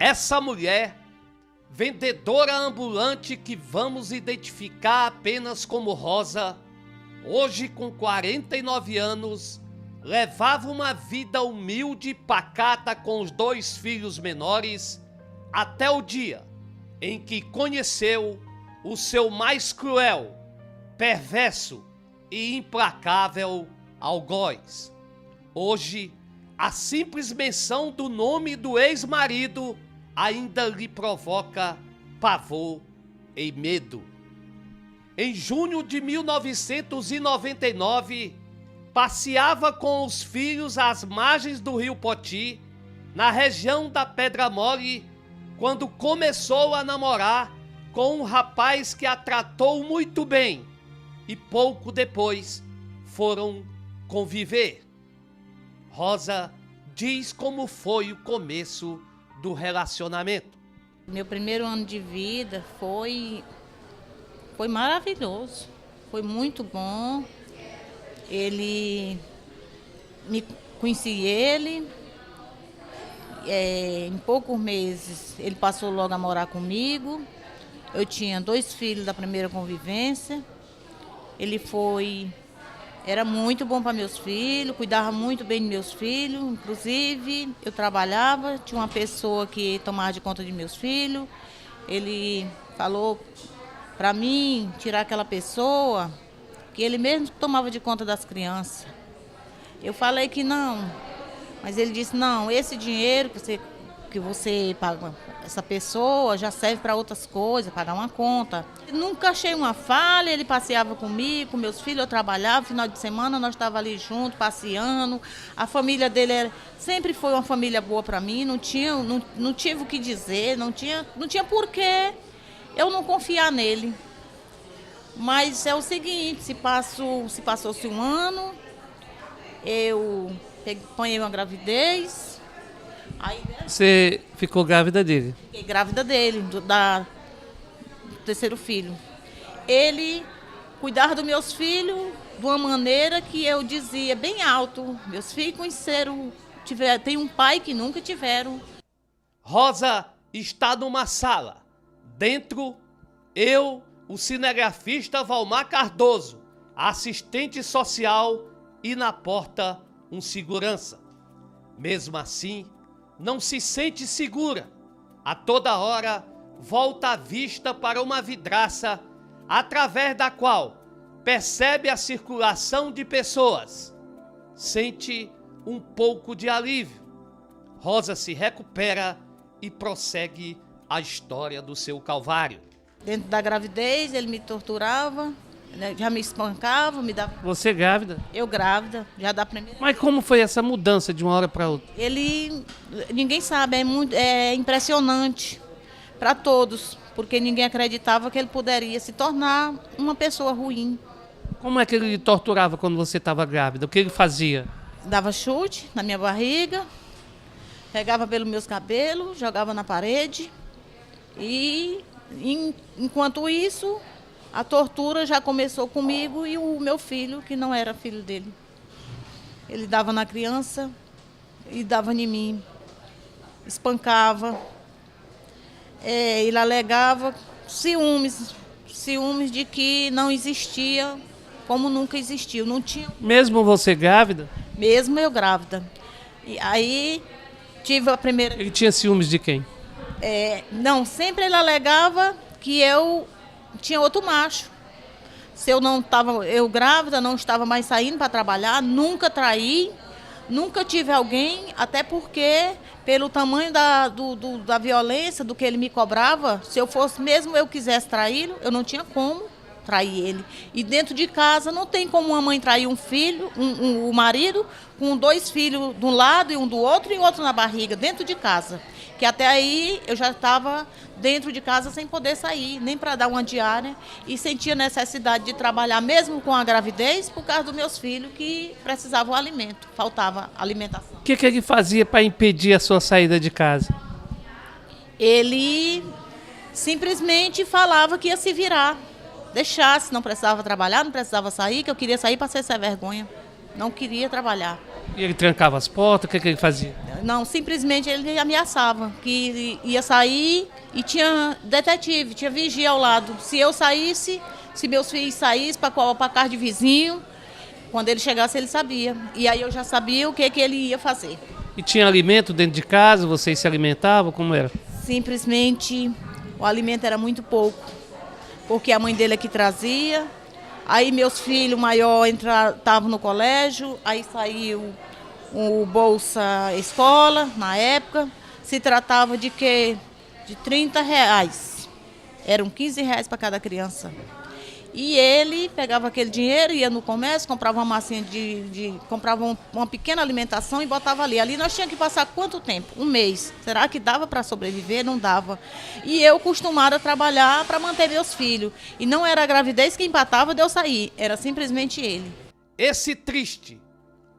Essa mulher, vendedora ambulante que vamos identificar apenas como Rosa, hoje com 49 anos, levava uma vida humilde e pacata com os 2 filhos menores, até o dia em que conheceu o seu mais cruel, perverso e implacável algoz. Hoje, a simples menção do nome do ex-marido ainda lhe provoca pavor e medo. Em junho de 1999, passeava com os filhos às margens do rio Poti, na região da Pedra Mole, quando começou a namorar com um rapaz que a tratou muito bem e pouco depois foram conviver. Rosa diz como foi o começo do relacionamento. Meu primeiro ano de vida foi maravilhoso, foi muito bom. Conheci ele, em poucos meses ele passou logo a morar comigo. Eu tinha 2 filhos da primeira convivência. Era muito bom para meus filhos, cuidava muito bem de meus filhos. Inclusive, eu trabalhava, tinha uma pessoa que tomava de conta de meus filhos. Ele falou para mim tirar aquela pessoa, que ele mesmo tomava de conta das crianças. Eu falei que não, mas ele disse, não, esse dinheiro que você paga essa pessoa já serve para outras coisas, pagar uma conta. Nunca achei uma falha, ele passeava comigo, com meus filhos, eu trabalhava, final de semana nós estávamos ali juntos, passeando. A família dele sempre foi uma família boa para mim, não tive o que dizer, não tinha porquê eu não confiar nele. Mas é o seguinte, passou-se um ano, eu apanhei uma gravidez. Aí, você ficou grávida dele? Fiquei grávida dele, do 3º filho. Ele cuidava dos meus filhos de uma maneira que eu dizia bem alto. Meus filhos conheceram, tem um pai que nunca tiveram. Rosa está numa sala. Dentro, eu, o cinegrafista Valmar Cardoso, assistente social, e na porta um segurança. Mesmo assim, não se sente segura. A toda hora, volta a vista para uma vidraça, através da qual percebe a circulação de pessoas. Sente um pouco de alívio. Rosa se recupera e prossegue a história do seu calvário. Dentro da gravidez, ele me torturava, já me espancava, me dava... Você grávida? Eu grávida, já da primeira... Mas como foi essa mudança de uma hora para outra? Ninguém sabe, é impressionante para todos, porque ninguém acreditava que ele poderia se tornar uma pessoa ruim. Como é que ele torturava quando você estava grávida? O que ele fazia? Dava chute na minha barriga, pegava pelos meus cabelos, jogava na parede e, enquanto isso... A tortura já começou comigo e o meu filho, que não era filho dele. Ele dava na criança e dava em mim, espancava. Ele alegava ciúmes de que não existia, como nunca existiu. Não tinha. Mesmo você grávida? Mesmo eu grávida. E aí tive a primeira... Ele tinha ciúmes de quem? Não, sempre ele alegava que eu... tinha outro macho. Se eu grávida, não estava mais saindo para trabalhar, nunca traí, nunca tive alguém, até porque, pelo tamanho da violência, do que ele me cobrava, se eu fosse, mesmo eu quisesse traí-lo, eu não tinha como trair ele. E dentro de casa não tem como uma mãe trair um filho, o marido, com 2 filhos de um lado e um do outro e outro na barriga, dentro de casa. Que até aí eu já estava dentro de casa sem poder sair, nem para dar uma diária, e sentia necessidade de trabalhar mesmo com a gravidez por causa dos meus filhos que precisavam de alimento, faltava alimentação. O que ele fazia para impedir a sua saída de casa? Ele simplesmente falava que ia se virar, deixasse, não precisava trabalhar, não precisava sair, que eu queria sair para ser sem vergonha. Não queria trabalhar. E ele trancava as portas, o que ele fazia? Não, simplesmente ele ameaçava que ia sair e tinha detetive, tinha vigia ao lado. Se eu saísse, se meus filhos saíssem para a casa de vizinho, quando ele chegasse ele sabia. E aí eu já sabia o que ele ia fazer. E tinha alimento dentro de casa? Vocês se alimentavam? Como era? Simplesmente o alimento era muito pouco, porque a mãe dele é que trazia. Aí meus filhos maiores estavam no colégio, aí saiu o Bolsa Escola, na época. Se tratava de quê? De R$ 30. Eram R$ 15 para cada criança. E ele pegava aquele dinheiro, ia no comércio, comprava uma massinha comprava uma pequena alimentação e botava ali. Ali nós tínhamos que passar quanto tempo? Um mês. Será que dava para sobreviver? Não dava. E eu costumava trabalhar para manter meus filhos. E não era a gravidez que empatava de eu sair, era simplesmente ele. Esse triste,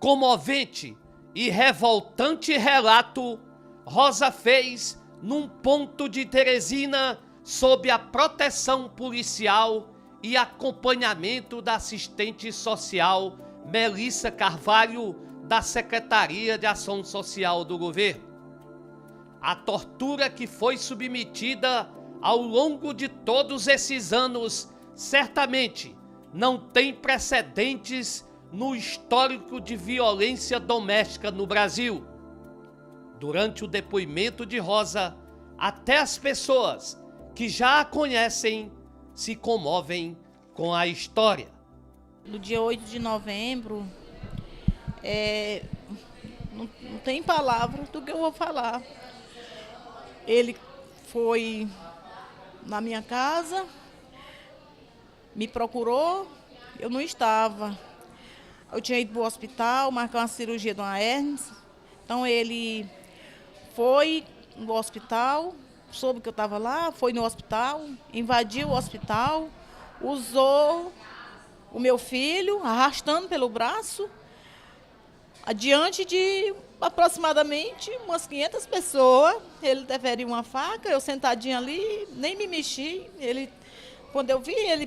comovente e revoltante relato Rosa fez num ponto de Teresina sob a proteção policial e acompanhamento da assistente social Melissa Carvalho, da Secretaria de Ação Social do governo. A tortura que foi submetida ao longo de todos esses anos certamente não tem precedentes no histórico de violência doméstica no Brasil. Durante o depoimento de Rosa, até as pessoas que já a conhecem se comovem com a história. No dia 8 de novembro, não tem palavra do que eu vou falar. Ele foi na minha casa, me procurou, eu não estava. Eu tinha ido para o hospital, marcar uma cirurgia de uma hérnia. Então ele foi no hospital, soube que eu estava lá, foi no hospital, invadiu o hospital, usou o meu filho, arrastando pelo braço, adiante de aproximadamente umas 500 pessoas. Ele deferiu uma faca, eu sentadinha ali, nem me mexi. Quando eu vi ele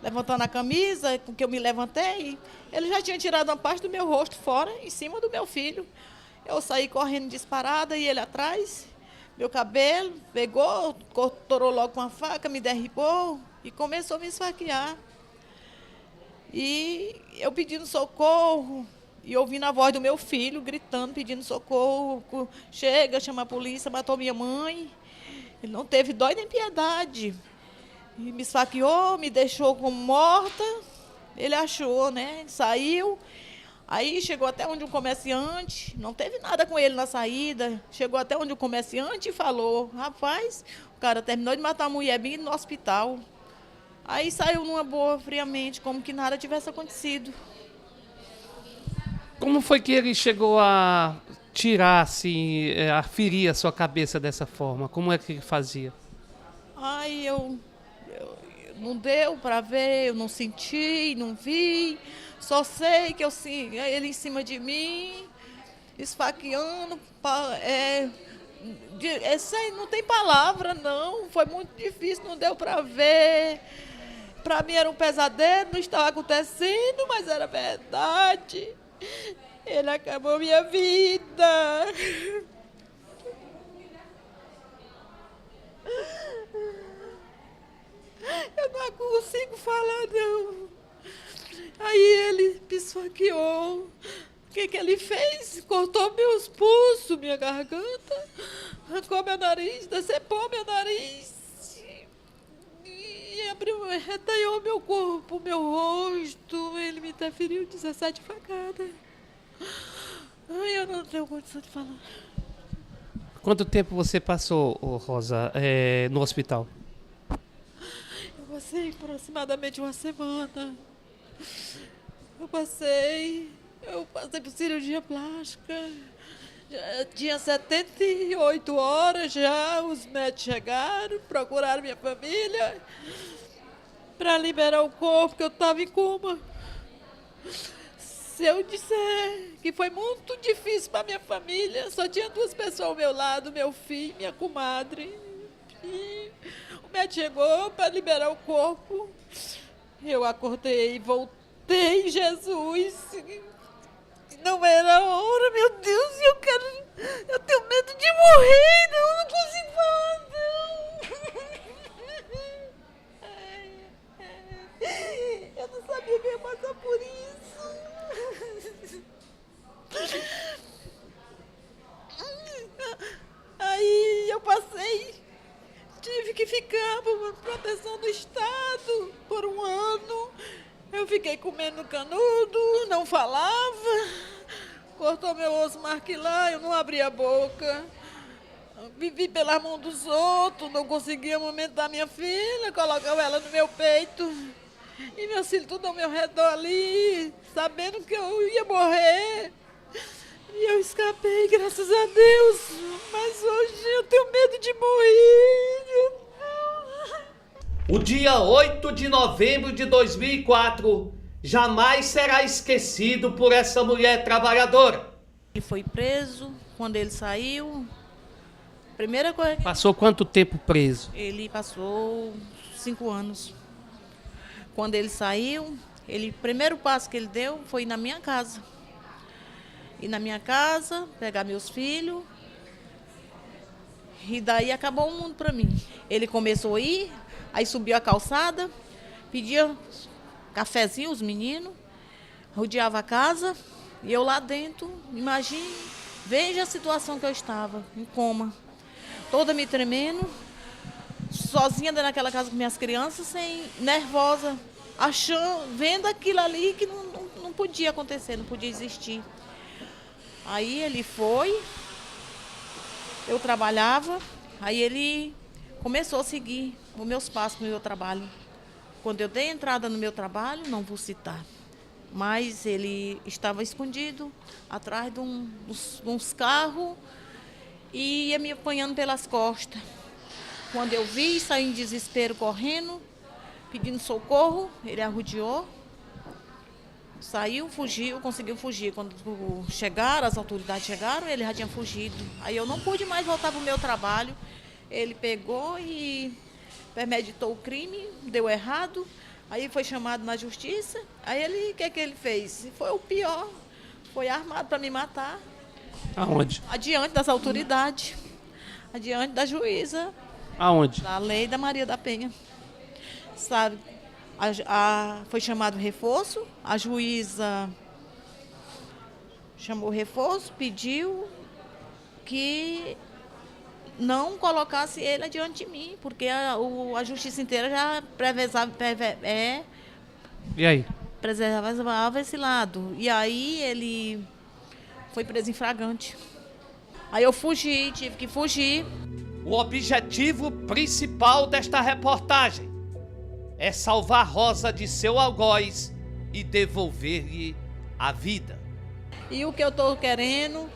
levantando a camisa, com que eu me levantei, ele já tinha tirado uma parte do meu rosto fora, em cima do meu filho. Eu saí correndo disparada e ele atrás. Meu cabelo, pegou, cortou logo com a faca, me derribou e começou a me esfaquear. E eu pedindo socorro, e ouvindo a voz do meu filho, gritando, pedindo socorro. Chega, chama a polícia, matou minha mãe. Ele não teve dó nem piedade. E me esfaqueou, me deixou como morta. Ele achou, né? Saiu. Aí chegou até onde um comerciante, não teve nada com ele na saída, chegou até onde o comerciante e falou: rapaz, o cara terminou de matar a mulher bem no hospital. Aí saiu numa boa, friamente, como que nada tivesse acontecido. Como foi que ele chegou a tirar, assim, a ferir a sua cabeça dessa forma? Como é que ele fazia? Ai, eu não deu para ver, eu não senti, não vi. Só sei que ele em cima de mim, esfaqueando. Não tem palavra, não. Foi muito difícil, não deu para ver. Para mim era um pesadelo, não estava acontecendo, mas era verdade. Ele acabou minha vida. Eu não consigo falar, não. Aí ele me esfaqueou. O que ele fez? Cortou meus pulsos, minha garganta, arrancou meu nariz, decepou meu nariz. E retalhou meu corpo, meu rosto. Ele me feriu 17 facadas. Ai, eu não tenho condição de falar. Quanto tempo você passou, Rosa, no hospital? Eu passei aproximadamente uma semana. Eu passei por cirurgia plástica. Já tinha 78 horas já, os médicos chegaram, procuraram minha família para liberar o corpo, que eu estava em coma. Se eu disser que foi muito difícil para minha família, só tinha 2 pessoas ao meu lado, meu filho, minha comadre. E o médico chegou para liberar o corpo. Eu acordei, voltei, Jesus. não era a hora, meu Deus, eu tenho medo de morrer, não consigo falar, não. Eu não sabia que eu ia passar por isso. Aí eu passei, tive que ficar por proteção do Estado por 1 ano. Eu fiquei comendo canudo, não falava, cortou meu osso marquilar, eu não abria a boca. Vivi pela mão dos outros, não conseguia amamentar minha filha, colocava ela no meu peito. E meus filhos tudo ao meu redor ali, sabendo que eu ia morrer. E eu escapei, graças a Deus. Mas hoje eu tenho medo de morrer. O dia 8 de novembro de 2004 jamais será esquecido por essa mulher trabalhadora. Ele foi preso. Quando ele saiu, primeira coisa que Passou quanto tempo preso? ele passou 5 anos. Quando ele saiu, o primeiro passo que ele deu foi ir na minha casa. Ir na minha casa, pegar meus filhos. E daí acabou o mundo para mim. Ele começou a ir, aí subiu a calçada, pedia cafezinho, os meninos, rodeava a casa, e eu lá dentro, imagine, veja a situação que eu estava, em coma, toda me tremendo, sozinha dentro daquela casa com minhas crianças, nervosa, vendo aquilo ali que não podia acontecer, não podia existir. Aí ele foi, eu trabalhava, aí ele começou a seguir os meus passos no meu trabalho. Quando eu dei entrada no meu trabalho, não vou citar, mas ele estava escondido atrás de uns carros e ia me apanhando pelas costas. Quando eu vi, saí em desespero correndo, pedindo socorro, ele arrodeou, saiu, fugiu, conseguiu fugir. Quando as autoridades chegaram, ele já tinha fugido. Aí eu não pude mais voltar para o meu trabalho. Ele pegou e premeditou o crime, deu errado, aí foi chamado na justiça. Aí o que ele fez? Foi o pior, foi armado para me matar. Aonde? Adiante das autoridades, adiante da juíza. Aonde? Da lei da Maria da Penha. Sabe, foi chamado reforço, a juíza chamou reforço, pediu que não colocasse ele adiante de mim, porque a justiça inteira já E aí? preservava esse lado. E aí ele foi preso em flagrante. Aí eu fugi, tive que fugir. O objetivo principal desta reportagem é salvar Rosa de seu algoz e devolver-lhe a vida. E o que eu estou querendo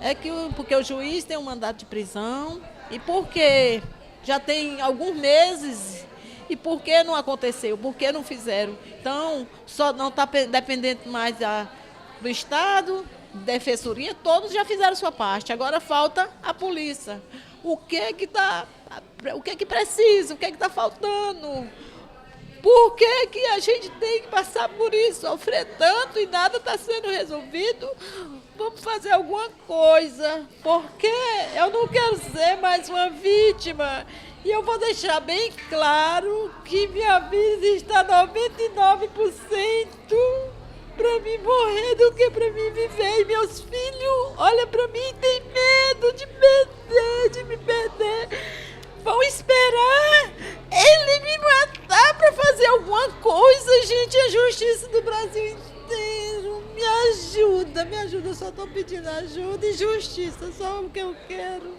é que, porque o juiz tem um mandato de prisão, e porque já tem alguns meses, e por que não aconteceu, por que não fizeram? Então, só não está dependendo mais do Estado, Defensoria, todos já fizeram sua parte, agora falta a polícia. O que é que precisa, o que é que está faltando? Por que a gente tem que passar por isso, sofrer tanto e nada está sendo resolvido? Vamos fazer alguma coisa, porque eu não quero ser mais uma vítima. E eu vou deixar bem claro que minha vida está 99% para mim morrer do que para mim viver. E meus filhos, olha para mim, tem medo de me perder. Vão esperar ele me matar para fazer alguma coisa, gente. A justiça do Brasil inteiro me ajuda. Eu só estou pedindo ajuda e justiça, só o que eu quero.